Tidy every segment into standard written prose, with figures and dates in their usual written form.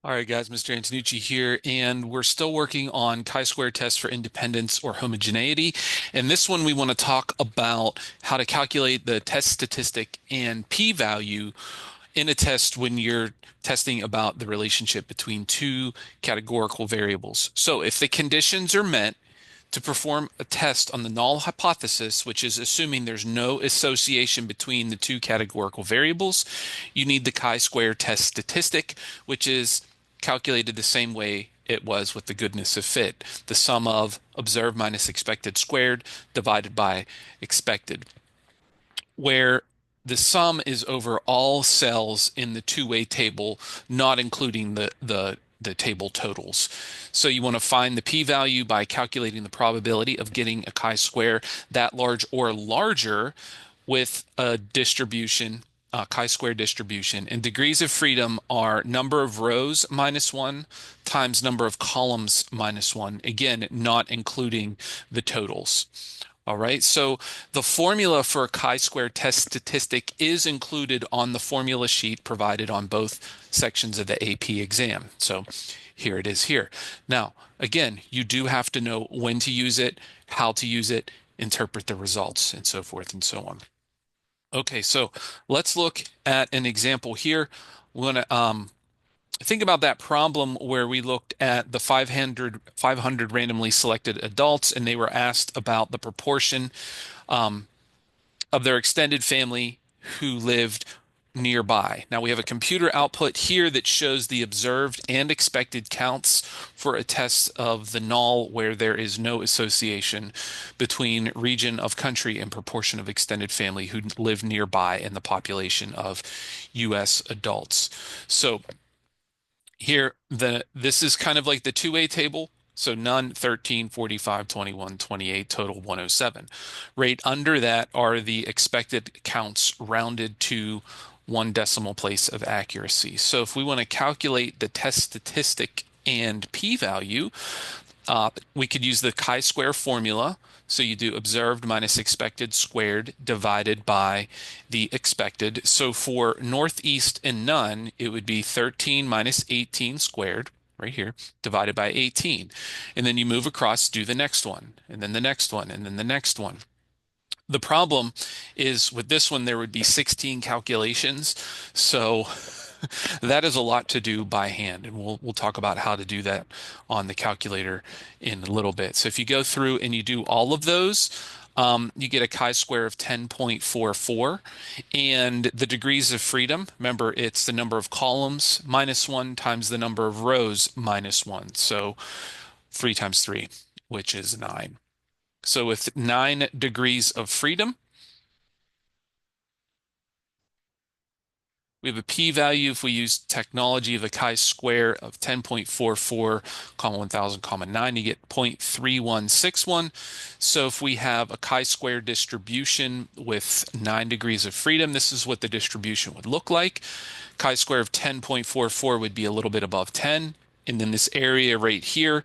All right, guys, Mr. Antonucci here, and we're still working on chi-square tests for independence or homogeneity. And this one, we want to talk about how to calculate the test statistic and p-value in a test when you're testing about the relationship between two categorical variables. So if the conditions are met to perform a test on the null hypothesis, which is assuming there's no association between the two categorical variables, you need the chi-square test statistic, which is calculated the same way it was with the goodness of fit, the sum of observed minus expected squared divided by expected, where the sum is over all cells in the two-way table, not including the table totals. So you want to find the p-value by calculating the probability of getting a chi-square that large or larger with a distribution, chi-square distribution. And degrees of freedom are number of rows minus one times number of columns minus one. Again, not including the totals. All right, so the formula for a chi-square test statistic is included on the formula sheet provided on both sections of the AP exam. So here it is here. Now, again, you do have to know when to use it, how to use it, interpret the results, and so forth and so on. Okay, so let's look at an example here. We're going to think about that problem where we looked at the 500 randomly selected adults, and they were asked about the proportion um, of their extended family who lived nearby. Now we have a computer output here that shows the observed and expected counts for a test of the null where there is no association between region of country and proportion of extended family who live nearby in the population of US adults. So here, this is kind of like the two-way table. So none, 13, 45, 21, 28, total 107. Right under that are the expected counts rounded to one decimal place of accuracy. So if we want to calculate the test statistic and p-value, we could use the chi-square formula. So you do observed minus expected squared divided by the expected. So for northeast and none, it would be 13 minus 18 squared right here divided by 18. And then you move across, do the next one, and then the next one, and then the next one. The problem is with this one, there would be 16 calculations. So that is a lot to do by hand, and we'll talk about how to do that on the calculator in a little bit. So if you go through and you do all of those, you get a chi-square of 10.44, and the degrees of freedom, remember, it's the number of columns minus one times the number of rows minus one. So 3 times 3, which is 9. So with 9 degrees of freedom, we have a p-value if we use technology of a chi-square of 10.44, comma 1000, comma 9, you get 0.3161. So if we have a chi-square distribution with 9 degrees of freedom, this is what the distribution would look like. Chi-square of 10.44 would be a little bit above 10. And then this area right here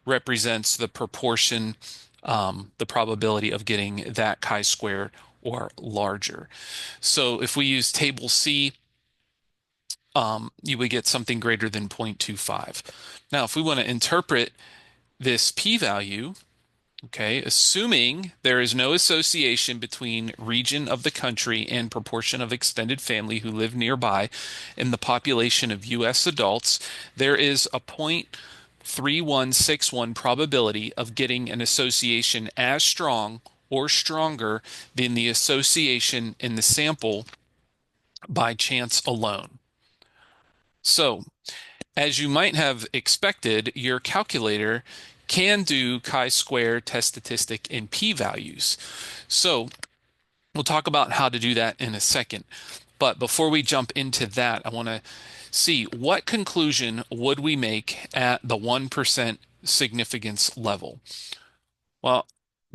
represents the proportion, the probability of getting that chi-square or larger. So if we use table C, you would get something greater than 0.25. Now, if we want to interpret this p-value, okay, assuming there is no association between region of the country and proportion of extended family who live nearby in the population of US adults, there is a 0.3161 probability of getting an association as strong or stronger than the association in the sample by chance alone. So, as you might have expected, your calculator can do chi-square, test statistic, and p-values. So, we'll talk about how to do that in a second. But before we jump into that, I want to see what conclusion would we make at the 1% significance level? Well,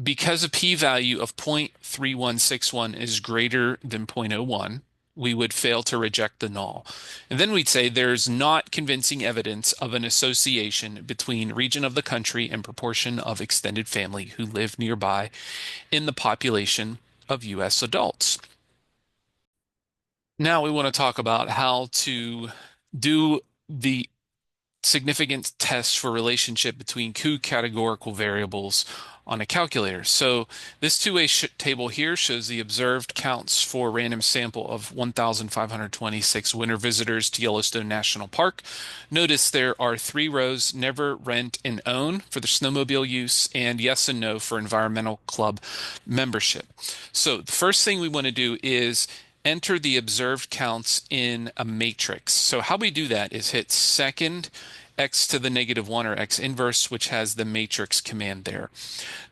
because a p-value of 0.3161 is greater than zero point zero 0.01, we would fail to reject the null. And then we'd say there's not convincing evidence of an association between region of the country and proportion of extended family who live nearby in the population of US adults. Now we want to talk about how to do the significant test for relationship between two categorical variables on a calculator. So this two-way table here shows the observed counts for random sample of 1,526 winter visitors to Yellowstone National Park. Notice there are 3 rows: never, rent, and own for the snowmobile use, and yes and no for environmental club membership. So the first thing we want to do is enter the observed counts in a matrix. So how we do that is hit second x to the -1 or x inverse, which has the matrix command there.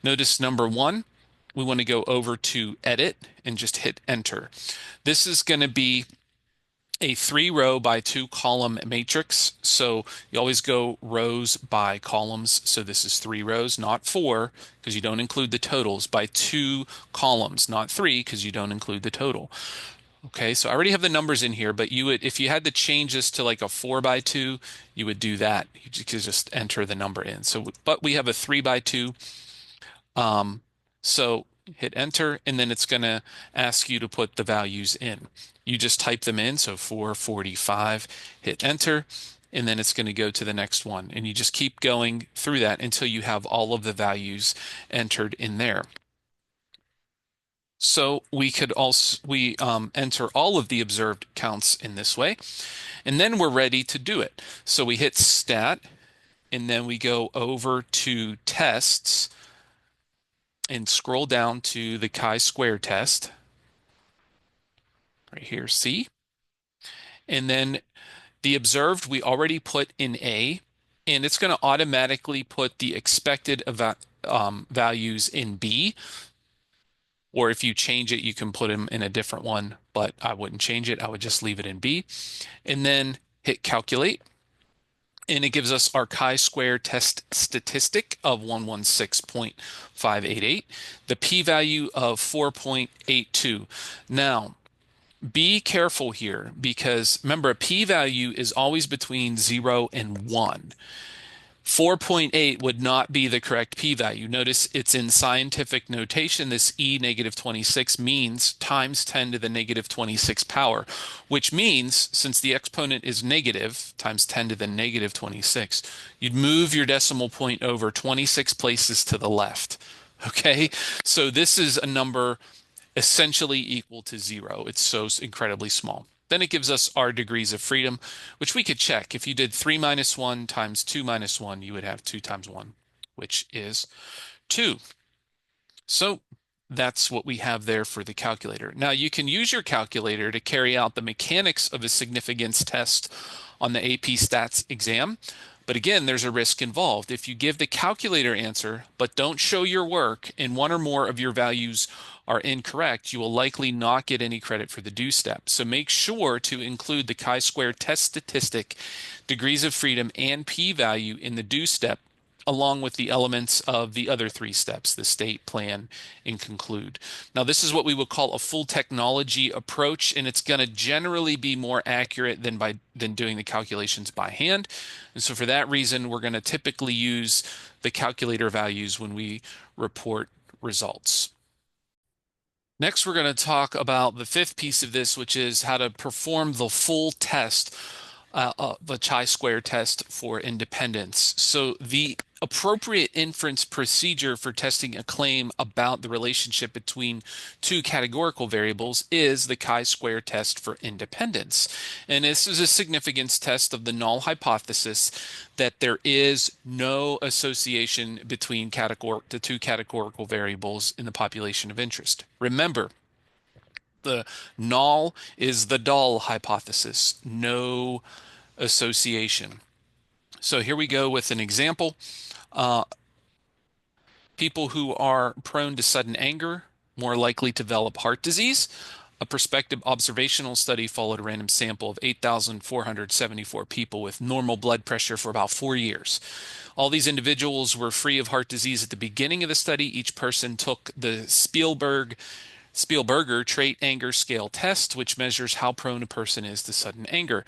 Notice number 1, we want to go over to edit and just hit enter. This is going to be a 3-row by 2-column matrix. So you always go rows by columns. So this is 3 rows, not 4, because you don't include the totals, by 2 columns, not 3, because you don't include the total. Okay, so I already have the numbers in here, but you would, if you had to change this to like a 4 by 2, you would do that. You could just enter the number in. So, but we have a 3 by 2. So hit enter, and then it's going to ask you to put the values in. You just type them in. So 445, hit enter, and then it's going to go to the next one. And you just keep going through that until you have all of the values entered in there. So we could also enter all of the observed counts in this way, and then we're ready to do it. So we hit stat, and then we go over to tests and scroll down to the chi-square test right here, C. And then the observed we already put in A, and it's going to automatically put the expected values in B. Or if you change it, you can put them in a different one, but I wouldn't change it. I would just leave it in B. And then hit calculate. And it gives us our chi-square test statistic of 116.588, the p-value of 4.82. Now, be careful here because remember, a p-value is always between 0 and 1. 4.8 would not be the correct p-value. Notice it's in scientific notation. This e -26 means times 10 to the -26 power, which means since the exponent is negative times 10 to the -26, you'd move your decimal point over 26 places to the left. Okay, so this is a number essentially equal to 0. It's so incredibly small. Then it gives us our degrees of freedom, which we could check. If you did 3 minus 1 times 2 minus 1, you would have 2 times 1, which is 2. So that's what we have there for the calculator. Now you can use your calculator to carry out the mechanics of a significance test on the AP Stats exam. But again, there's a risk involved. If you give the calculator answer, but don't show your work, and one or more of your values are incorrect, you will likely not get any credit for the do step. So make sure to include the chi-square test statistic, degrees of freedom, and p-value in the do step, along with the elements of the other 3 steps, the state, plan, and conclude. Now, this is what we would call a full technology approach, and it's going to generally be more accurate than doing the calculations by hand. And so for that reason, we're going to typically use the calculator values when we report results. Next, we're going to talk about the 5th piece of this, which is how to perform the full test, the chi-square test for independence. So the appropriate inference procedure for testing a claim about the relationship between 2 categorical variables is the chi-square test for independence. And this is a significance test of the null hypothesis that there is no association between the 2 categorical variables in the population of interest. Remember, the null is the dull hypothesis, no association. So here we go with an example. People who are prone to sudden anger more likely to develop heart disease. A prospective observational study followed a random sample of 8,474 people with normal blood pressure for about 4 years. All these individuals were free of heart disease at the beginning of the study. Each person took the Spielberger trait anger scale test, which measures how prone a person is to sudden anger.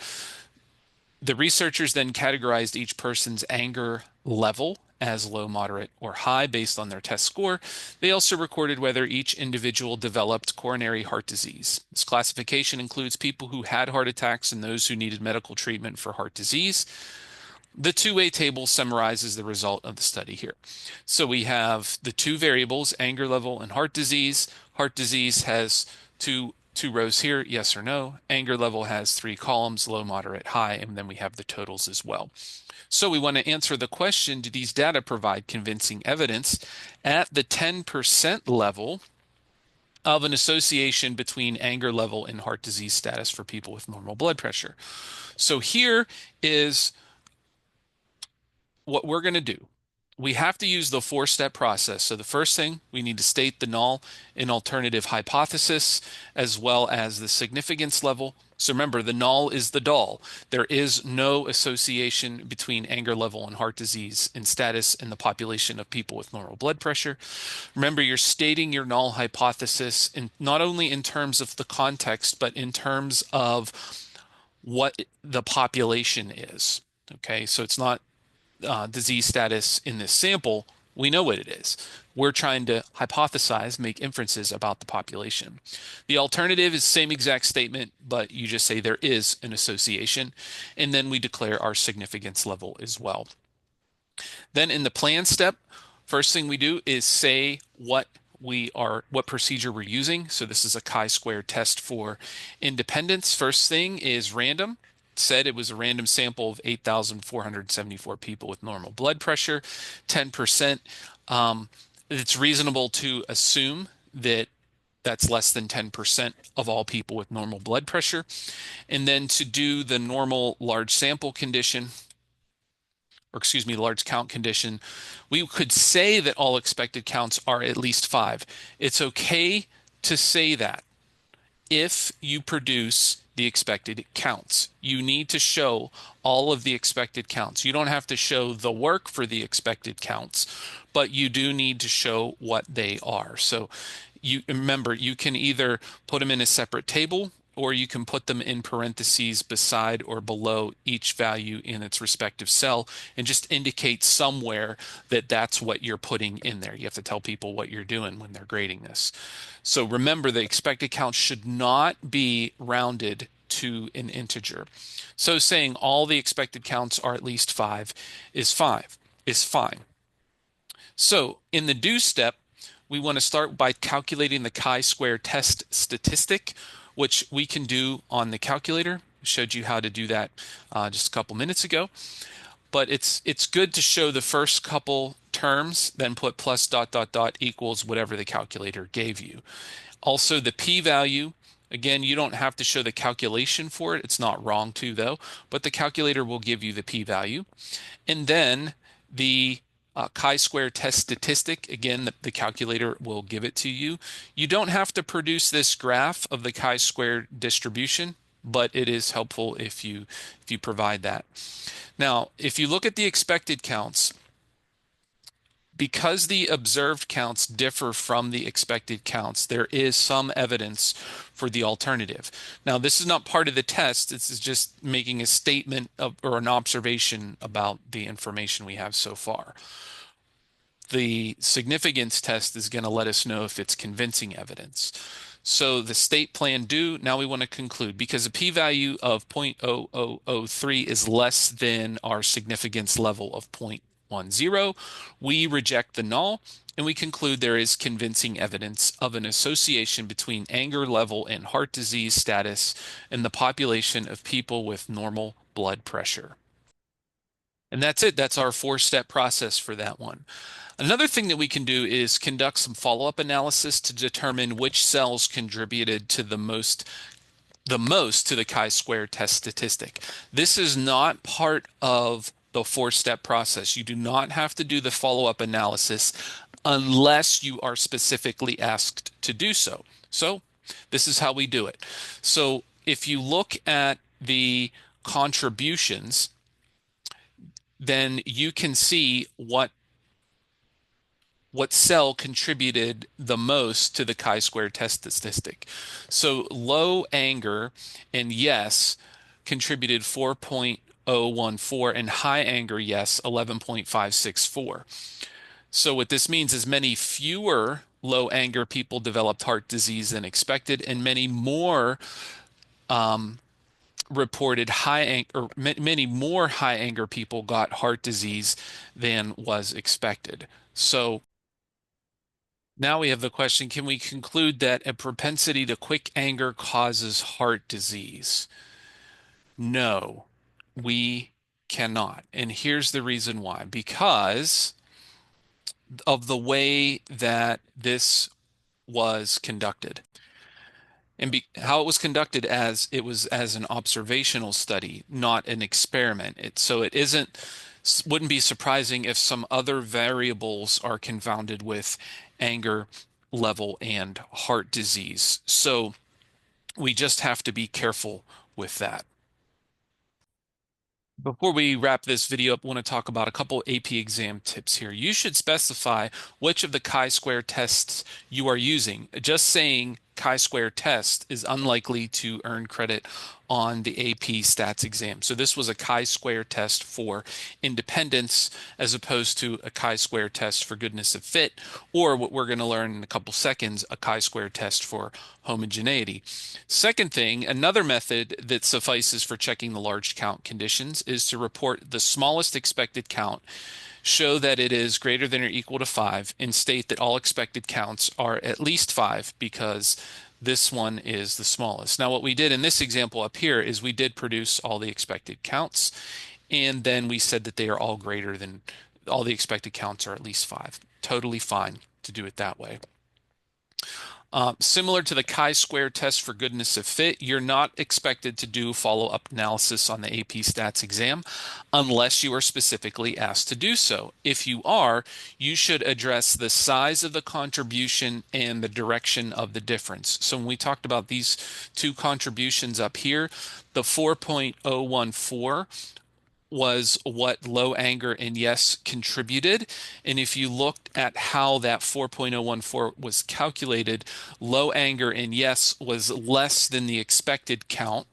The researchers then categorized each person's anger level as low, moderate, or high based on their test score. They also recorded whether each individual developed coronary heart disease. This classification includes people who had heart attacks and those who needed medical treatment for heart disease. The two-way table summarizes the result of the study here. So we have the two variables, anger level and heart disease. Heart disease has two rows here, yes or no. Anger level has three columns, low, moderate, high, and then we have the totals as well. So we want to answer the question, do these data provide convincing evidence at the 10% level of an association between anger level and heart disease status for people with normal blood pressure? So here is what we're going to do. We have to use the four-step process. So the first thing, we need to state the null and alternative hypothesis, as well as the significance level. So remember, the null is the dull. There is no association between anger level and heart disease and status in the population of people with normal blood pressure. Remember, you're stating your null hypothesis in, not only in terms of the context, but in terms of what the population is. Okay, so it's not disease status in this sample. We know what it is. We're trying to hypothesize, make inferences about the population. The alternative is same exact statement, but you just say there is an association, and then we declare our significance level as well. Then in the plan step, first thing we do is say what procedure we're using. So this is a chi-square test for independence. First thing is random. Said it was a random sample of 8,474 people with normal blood pressure, 10%. It's reasonable to assume that that's less than 10% of all people with normal blood pressure. And then to do the normal large sample condition, or excuse me, large count condition, we could say that all expected counts are at least 5. It's okay to say that if you produce the expected counts. You need to show all of the expected counts. You don't have to show the work for the expected counts, but you do need to show what they are. So you remember, you can either put them in a separate table, or you can put them in parentheses beside or below each value in its respective cell and just indicate somewhere that that's what you're putting in there. You have to tell people what you're doing when they're grading this. So remember, the expected count should not be rounded to an integer. So saying all the expected counts are at least 5 is fine. So in the do step, we want to start by calculating the chi-square test statistic, which we can do on the calculator. I showed you how to do that just a couple minutes ago. But it's good to show the first couple terms, then put plus dot dot dot equals whatever the calculator gave you. Also, the p-value, again, you don't have to show the calculation for it. It's not wrong to, though, but the calculator will give you the p-value. And then the chi-square test statistic, again, the calculator will give it to you. You don't have to produce this graph of the chi-square distribution, but it is helpful if you provide that. Now, if you look at the expected counts, because the observed counts differ from the expected counts, there is some evidence for the alternative. Now, this is not part of the test. This is just making a statement or an observation about the information we have so far. The significance test is going to let us know if it's convincing evidence. So the state plan do, now we want to conclude, because a p-value of 0.0003 is less than our significance level of 0.10, we reject the null, and we conclude there is convincing evidence of an association between anger level and heart disease status in the population of people with normal blood pressure. And that's it. That's our four-step process for that one. Another thing that we can do is conduct some follow-up analysis to determine which cells contributed to the most to the chi-square test statistic. This is not part of the four-step process. You do not have to do the follow-up analysis unless you are specifically asked to do so. So this is how we do it. So if you look at the contributions, then you can see what cell contributed the most to the chi-square test statistic. So low anger and yes contributed 4.014 and high anger yes 11.564. So what this means is many fewer low anger people developed heart disease than expected, and many more reported many more high anger people got heart disease than was expected. So now we have the question, can we conclude that a propensity to quick anger causes heart disease? No, we cannot. And here's the reason why. Because of the way that this was conducted. How it was conducted, as it was as an observational study, not an experiment. So it wouldn't be surprising if some other variables are confounded with anger level and heart disease. So we just have to be careful with that. Before we wrap this video up, I want to talk about a couple AP exam tips here. You should specify which of the chi-square tests you are using. Just saying chi-square test is unlikely to earn credit on the AP stats exam. So this was a chi-square test for independence as opposed to a chi-square test for goodness of fit, or what we're going to learn in a couple seconds, a chi-square test for homogeneity. Second thing, another method that suffices for checking the large count conditions is to report the smallest expected count, show that it is greater than or equal to 5, and state that all expected counts are at least 5 because this one is the smallest. Now, what we did in this example up here is we did produce all the expected counts, and then we said that they are all greater than all the expected counts are at least 5. Totally fine to do it that way. Similar to the chi-square test for goodness of fit, you're not expected to do follow-up analysis on the AP Stats exam unless you are specifically asked to do so. If you are, you should address the size of the contribution and the direction of the difference. So when we talked about these two contributions up here, the 4.014 was what low anger and yes contributed. And if you looked at how that 4.014 was calculated, low anger and yes was less than the expected count.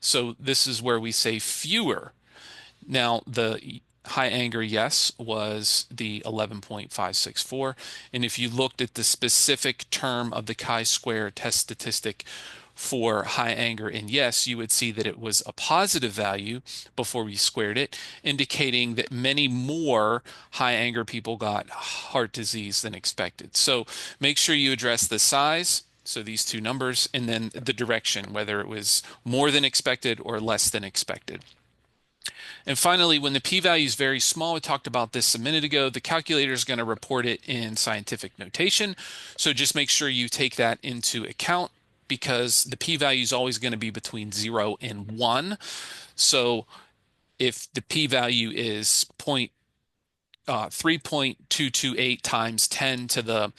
So this is where we say fewer. Now, the high anger yes was the 11.564. And if you looked at the specific term of the chi-square test statistic for high anger and yes, you would see that it was a positive value before we squared it, indicating that many more high anger people got heart disease than expected. So make sure you address the size, so these two numbers, and then the direction, whether it was more than expected or less than expected. And finally, when the p-value is very small, we talked about this a minute ago, the calculator is going to report it in scientific notation. So just make sure you take that into account because the p-value is always going to be between 0 and 1. So if the p-value is 3.228 times 10 to the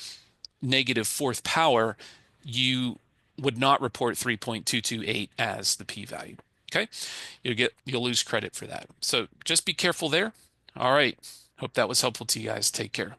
negative fourth power, you would not report 3.228 as the p-value. Okay, you'll lose credit for that. So just be careful there. All right. Hope that was helpful to you guys. Take care.